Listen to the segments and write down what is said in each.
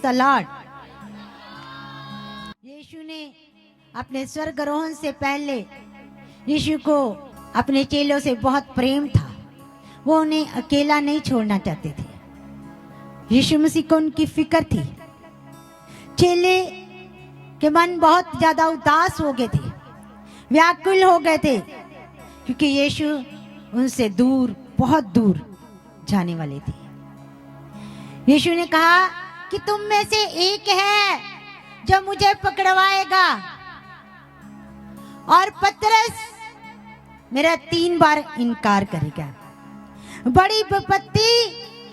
The Lord. यीशु ने अपने स्वर्गारोहण से पहले यीशु को अपने चेलों से बहुत प्रेम था। वो उन्हें अकेला नहीं छोड़ना चाहते थे। यीशु मसीह को उनकी फिक्र थी। चेले के मन बहुत ज्यादा उदास हो गए थे, व्याकुल हो गए थे, क्योंकि यीशु उनसे दूर, बहुत दूर जाने वाले थे। यीशु ने कहा कि तुम में से एक है जो मुझे पकड़वाएगा। और पतरस मेरा 3 बार इनकार करेगा। बड़ी विपत्ति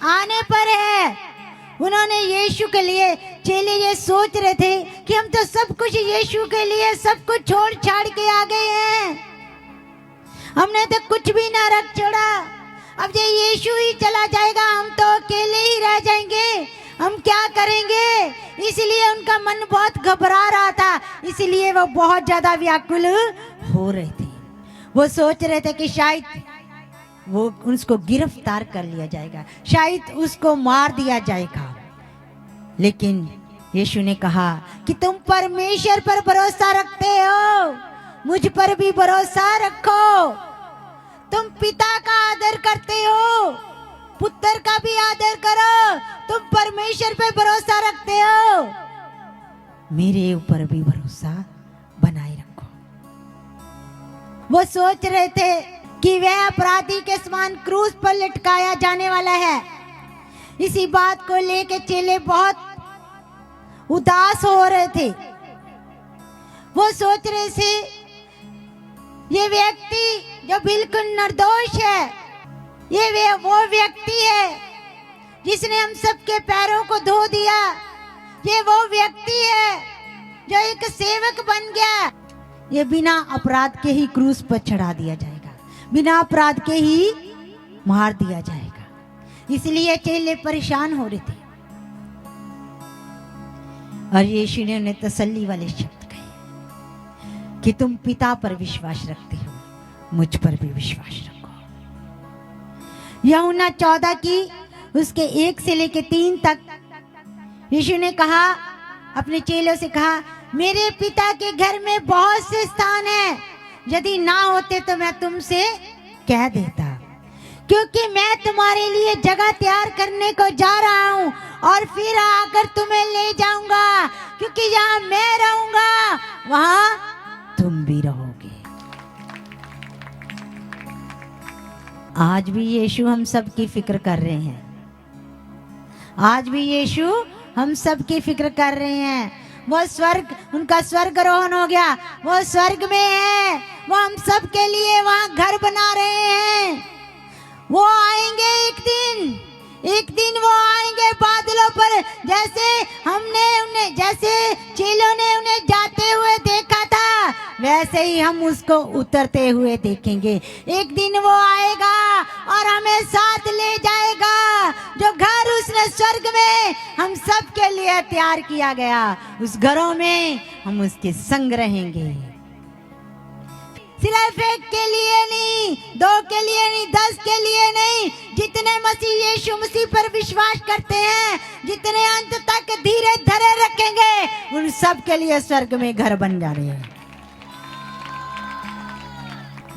आने पर है। उन्होंने यीशु के लिए, चेले ये सोच रहे थे कि हम तो सब कुछ यीशु के लिए सब कुछ छोड़ छाड़ के आ गए हैं, हमने तो कुछ भी ना रख छोड़ा। अब ये यीशु ही चला जाएगा, हम तो अकेले ही रह जाएंगे, हम क्या करेंगे। इसलिए उनका मन बहुत घबरा रहा था, इसलिए वो बहुत ज्यादा व्याकुल हो रहे थे। वो सोच रहे थे कि शायद वो उसको गिरफ्तार कर लिया जाएगा, शायद उसको मार दिया जाएगा। लेकिन यीशु ने कहा कि तुम परमेश्वर पर भरोसा रखते हो, मुझ पर भी भरोसा रखो। तुम पिता का आदर करते हो, पुत्र का भी आदर करो। तुम परमेश्वर पे भरोसा रखते हो, मेरे ऊपर भी भरोसा बनाए रखो। वो सोच रहे थे कि वह अपराधी के समान क्रूस पर लटकाया जाने वाला है। इसी बात को लेकर चेले बहुत उदास हो रहे थे। वो सोच रहे थे ये व्यक्ति जो बिल्कुल निर्दोष है, ये वो व्यक्ति है जिसने हम सबके पैरों को धो दिया। ये वो व्यक्ति है जो एक सेवक बन गया। ये बिना अपराध के ही क्रूस पर चढ़ा दिया जाएगा, बिना अपराध के ही मार दिया जाएगा। इसलिए चेले परेशान हो रहे थे। और यीशु ने उन्हें तसल्ली वाले शब्द कहे कि तुम पिता पर विश्वास रखते हो, मुझ पर भी विश्वास रखो। यूहन्ना 14 की उसके 1 से लेके 3 तक यीशु ने कहा, अपने चेलों से कहा, मेरे पिता के घर में बहुत से स्थान हैं, यदि ना होते तो मैं तुमसे कह देता, क्योंकि मैं तुम्हारे लिए जगह तैयार करने को जा रहा हूँ और फिर आकर तुम्हें ले जाऊंगा, क्योंकि जहाँ मैं रहूंगा वहाँ तुम भी रहोगे। आज भी यीशु हम सब की फिक्र कर रहे हैं। आज भी यीशु हम सब की फिक्र कर रहे हैं। वो स्वर्ग, उनका स्वर्गारोहण हो गया, वो स्वर्ग में है, वो हम सब के लिए वहाँ घर बना रहे हैं। वो आएंगे एक दिन वो आएंगे बादलों पर, जैसे जैसे चेलों ने उन्हें जाते हुए देखा था, वैसे ही हम उसको उतरते हुए देखेंगे। एक दिन वो आएगा और हमें साथ ले जाएगा, जो घर उसने स्वर्ग में हम सब के लिए तैयार किया गया, उस घरों में हम उसके संग रहेंगे। सिर्फ एक के लिए नहीं, 2 के लिए नहीं, 10 के लिए नहीं, जितने मसीह यीशु मसीह पर विश्वास करते हैं, जितने अंत तक धीरे धरे रखेंगे, उन सब के लिए स्वर्ग में घर बन जा रहे हैं।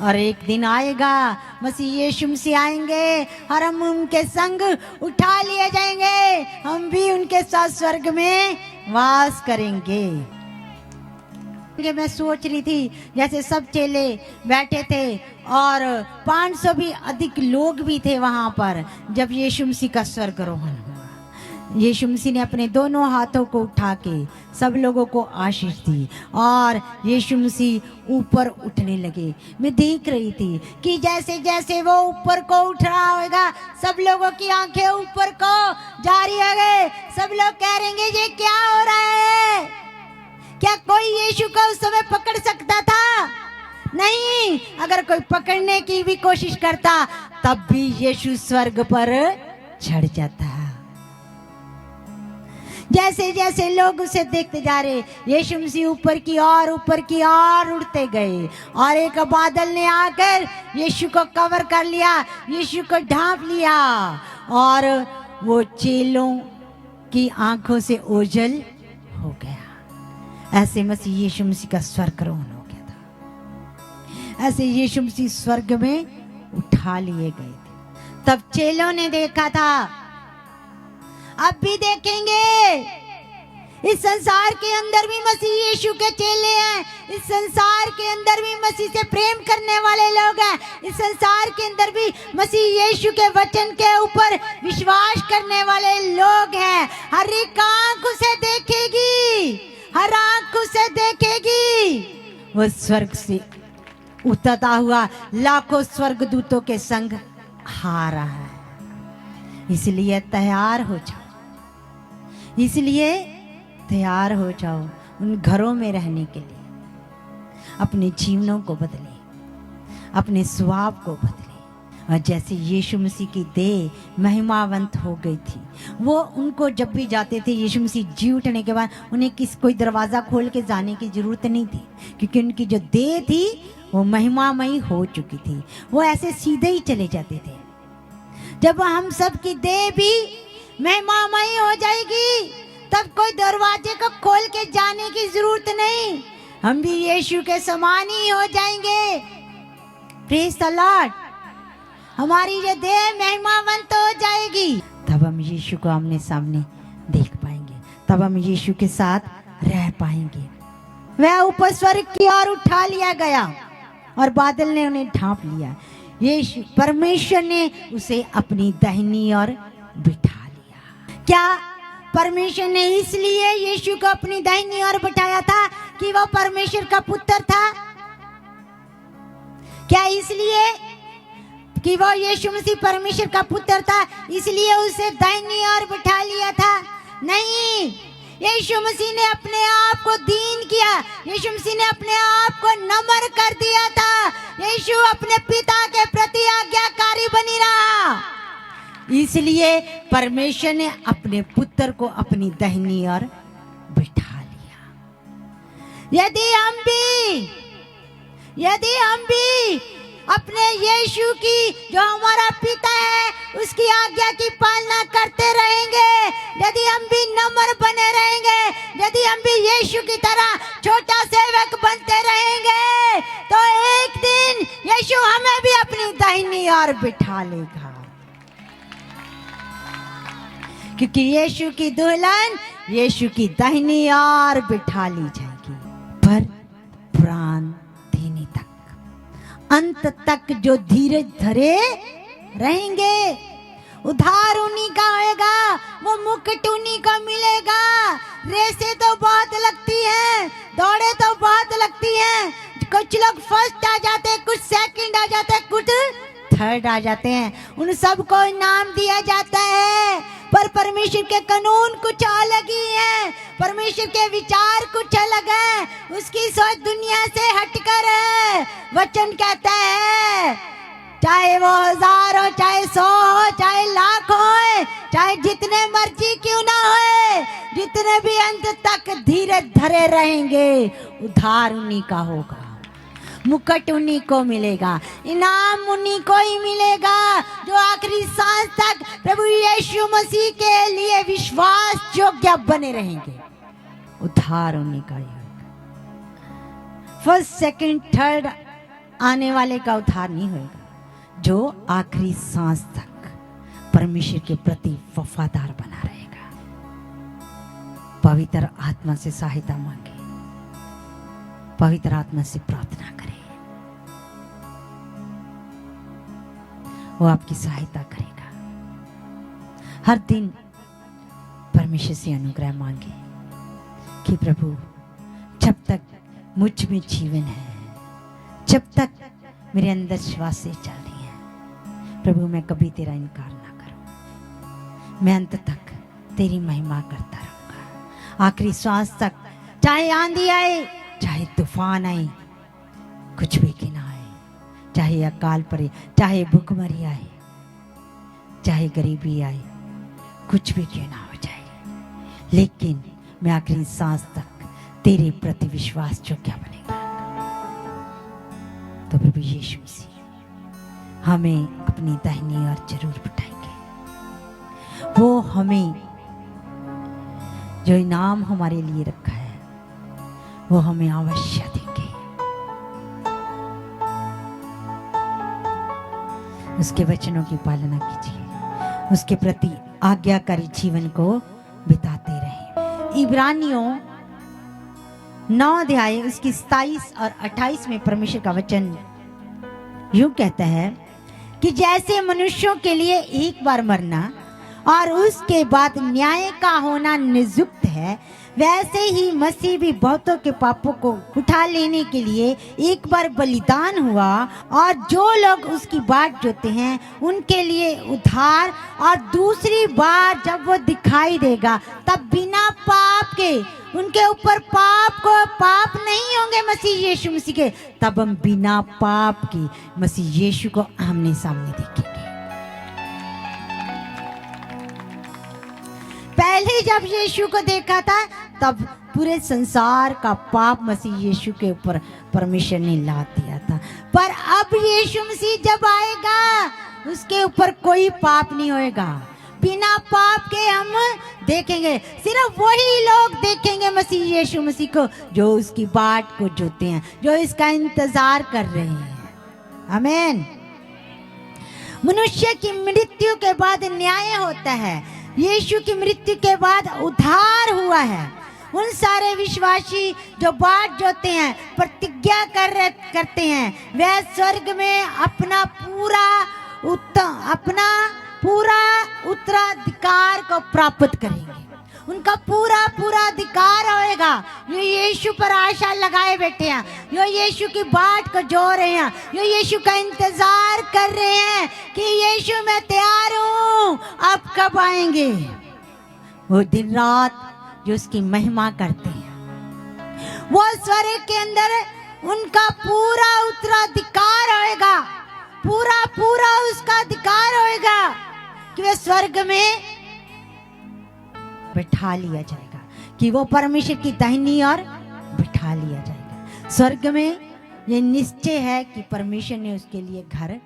और एक दिन आएगा, मसीह यीशु मसीह आएंगे और हम उनके संग उठा लिए जाएंगे, हम भी उनके साथ स्वर्ग में वास करेंगे। मैं सोच रही थी, जैसे सब चेले बैठे थे और 500 भी अधिक लोग भी थे वहां पर, जब यीशु मसीह का स्वर्गारोहण हुआ। यीशु मसीह ने अपने दोनों हाथों को उठा के सब लोगों को आशीष दी और यीशु मसीह ऊपर उठने लगे। मैं देख रही थी कि जैसे जैसे वो ऊपर को उठ रहा होगा, सब लोगों की आंखें ऊपर को जारी हो गए। सब लोग कह रहेंगे ये क्या हो रहा है? क्या कोई यीशु को उस समय पकड़ सकता था? नहीं। अगर कोई पकड़ने की भी कोशिश करता, तब भी यीशु स्वर्ग पर चढ़ जाता। जैसे जैसे लोग उसे देखते जा रहे, यीशु मसीह ऊपर की ओर उड़ते गए और एक बादल ने आकर यीशु को कवर कर लिया, यीशु को ढांप लिया और वो चेलों की आंखों से ओझल हो गया। ऐसे मसीह यीशु मसीह का स्वर्गारोहण हो गया था। ऐसे यीशु मसीह स्वर्ग में उठा लिए गए थे। तब चेलों ने देखा था, अब भी देखेंगे। इस संसार के अंदर भी मसीह यीशु के चेले हैं। इस संसार के अंदर भी मसीह से प्रेम करने वाले लोग हैं। इस संसार के अंदर भी मसीह यीशु के वचन के ऊपर विश्वास करने वाले लोग हैं। हर एक आंख उसे देखेगी, हर आंख उसे देखेगी। वो स्वर्ग से उतरता हुआ लाखों स्वर्गदूतों के संग आ रहा है। इसलिए तैयार हो जाओ, इसलिए तैयार हो जाओ उन घरों में रहने के लिए। अपने जीवनों को बदले, अपने स्वभाव को बदले। और जैसे यीशु मसीह की देह महिमावंत हो गई थी, वो उनको जब भी जाते थे, यीशु मसीह जी उठने के बाद उन्हें कोई दरवाज़ा खोल के जाने की जरूरत नहीं थी, क्योंकि उनकी जो देह थी वो महिमामयी हो चुकी थी। वो ऐसे सीधे ही चले जाते थे। जब हम सब की देह भी महिमामयी हो जाएगी, तब कोई दरवाजे को खोल के जाने की जरूरत नहीं। हम भी यीशु के समान ही हो जाएंगे। Praise the Lord. हमारी ये देह महिमावंत हो जाएगी। तब हम यीशु को आमने सामने देख पाएंगे, तब हम यीशु के साथ रह पाएंगे। वह ऊपर स्वर्ग की ओर उठा लिया गया और बादल ने उन्हें ढांप लिया। यीशु परमेश्वर ने उसे अपनी दाहिनी ओर बिठा लिया। क्या परमेश्वर ने इसलिए यीशु को अपनी दाहिनी ओर बिठाया था कि वो परमेश्वर का पुत्र था? क्या इसलिए कि वो यीशु मसीह परमेश्वर का पुत्र था इसलिए उसे दाहिनी ओर बिठा लिया था? नहीं, यीशु मसीह ने अपने आप को दीन किया। यीशु मसीह ने अपने आप को नम्र कर दिया था। यीशु अपने पिता के प्रति आज्ञाकारी बनी रहा। इसलिए परमेश्वर ने अपने पुत्र को अपनी दाहिनी ओर बिठा लिया। यदि हम भी अपने यीशु की, जो हमारा पिता है, उसकी आज्ञा की पालना करते रहेंगे, यदि हम भी नम्र बने रहेंगे, यदि हम भी यीशु की तरह छोटा सेवक बनते रहेंगे, तो एक दिन यीशु हमें भी अपनी दाहिनी ओर बिठा लेगा। क्योंकि यीशु की दुल्हन यीशु की दाहिनी ओर बिठा ली जाएगी। पर प्राण देने तक, अंत तक जो धीरज धरे रहेंगे, उधार उन्हीं का होएगा, वो मुकुट उन्हीं को मिलेगा। रेसें तो बहुत लगती हैं, दौड़े तो बहुत लगती हैं। कुछ लोग फर्स्ट आ जाते हैं, कुछ सेकंड आ जाते हैं, कुछ थर्ड आ जाते हैं। उन सबको इनाम दिया जाता है। पर परमेश्वर के कानून कुछ अलग ही है, परमेश्वर के विचार कुछ अलग है। उसकी सोच दुनिया से हटकर है। वचन कहता है, चाहे वो 1000 हो, चाहे 100 हो, चाहे लाख हो, चाहे जितने मर्जी क्यों ना हो, जितने भी अंत तक धीरज धरे रहेंगे, उद्धार उन्हीं का होगा, मुकुट उन्हीं को मिलेगा, इनाम उन्हीं को ही मिलेगा जो आखिरी सांस तक प्रभु यीशु मसीह के लिए विश्वास योग्य बने रहेंगे। उद्धार उन्हीं का ही होगा। फर्स्ट, सेकंड, थर्ड आने वाले का उद्धार नहीं होगा। जो आखिरी सांस तक परमेश्वर के प्रति वफादार बना रहेगा। पवित्र आत्मा से सहायता मांगे, पवित्र आत्मा से प्रार्थना करें, वो आपकी सहायता करेगा। हर दिन परमेश्वर से अनुग्रह मांगे कि प्रभु, जब तक मुझ में जीवन है, जब तक मेरे अंदर श्वासें चल रही हैं, प्रभु मैं कभी तेरा इनकार ना करूं। मैं अंत तक तेरी महिमा करता रहूंगा, आखिरी श्वास तक। चाहे आंधी आए, चाहे तूफान आए, कुछ भी कि ना आए, चाहे अकाल पड़े, चाहे भूखमरी आए, चाहे गरीबी आए, कुछ भी क्यों ना हो जाए, लेकिन मैं आखिरी सांस तक तेरे प्रति विश्वास जो क्या बनेगा। तो प्रभु यीशु मसीह हमें अपनी दाहिनी ओर जरूर बिठाएंगे। वो हमें जो इनाम हमारे लिए रखा है वो हमें अवश्य देंगे। उसके वचनों की पालना कीजिए, उसके प्रति आज्ञाकारी जीवन को बिताते रहें। इब्रानियों 9 अध्याय उसकी 27 और 28 में परमेश्वर का वचन यूं कहता है कि जैसे मनुष्यों के लिए एक बार मरना और उसके बाद न्याय का होना नियुक्त है, वैसे ही मसीह भी बहुतों के पापों को उठा लेने के लिए एक बार बलिदान हुआ, और जो लोग उसकी बाट जोते हैं उनके लिए उद्धार। और दूसरी बार जब वो दिखाई देगा तब बिना पाप के, उनके ऊपर पाप नहीं होंगे मसीह यीशु मसीह के, तब हम बिना पाप के मसीह यीशु को आमने सामने देखेंगे। पहले जब यीशु को देखा था तब पूरे संसार का पाप मसीह यीशु के ऊपर परमेश्वर ने ला दिया था, पर अब यीशु मसीह जब आएगा उसके ऊपर कोई पाप नहीं होएगा। बिना पाप के हम देखेंगे, सिर्फ वही लोग देखेंगे मसीह यीशु मसीह को जो उसकी बाट को जोते हैं, जो इसका इंतजार कर रहे हैं। आमीन। मनुष्य की मृत्यु के बाद न्याय होता है, यीशु की मृत्यु के बाद उद्धार हुआ है। उन सारे विश्वासी जो बाट जोते हैं, प्रतिज्ञा करते हैं, वे स्वर्ग में अपना पूरा उत्तराधिकार को प्राप्त करेंगे। उनका पूरा अधिकार होएगा। ये यीशु पर आशा लगाए बैठे हैं, यो यीशु की बाट को जो रहे हैं, यो यीशु का इंतजार कर रहे हैं कि यीशु मैं तैयार हूँ, आप कब आएंगे। वो दिन रात जो उसकी महिमा करते हैं, वो स्वर्ग के अंदर उनका पूरा उत्तराधिकार होएगा, पूरा उसका अधिकार होएगा कि वे स्वर्ग में बिठा लिया जाएगा, कि वो परमेश्वर की दाहिनी ओर बिठा लिया जाएगा। स्वर्ग में ये निश्चय है कि परमेश्वर ने उसके लिए घर